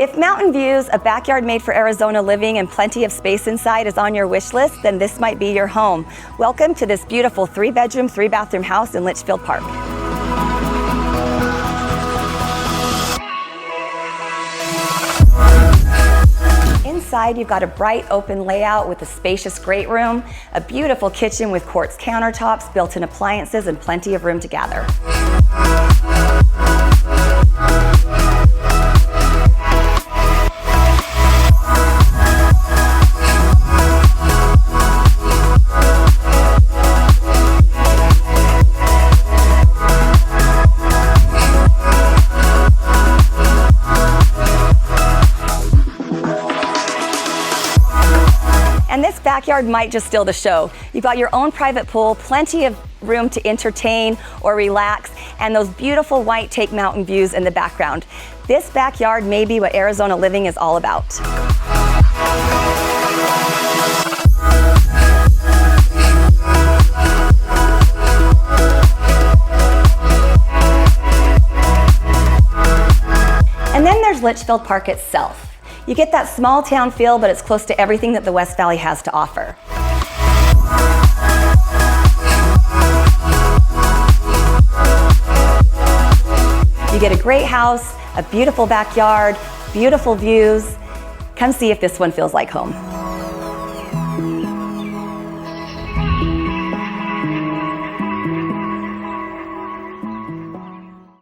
If mountain views, a backyard made for Arizona living, and plenty of space inside is on your wish list, then this might be your home. Welcome to this beautiful 3-bedroom, 3-bathroom house in Litchfield Park. Inside, you've got a bright open layout with a spacious great room, a beautiful kitchen with quartz countertops, built-in appliances, and plenty of room to gather. And this backyard might just steal the show. You've got your own private pool, plenty of room to entertain or relax, and those beautiful white take mountain views in the background. This backyard may be what Arizona living is all about. And then there's Litchfield Park itself. You get that small town feel, but it's close to everything that the West Valley has to offer. You get a great house, a beautiful backyard, beautiful views. Come see if this one feels like home.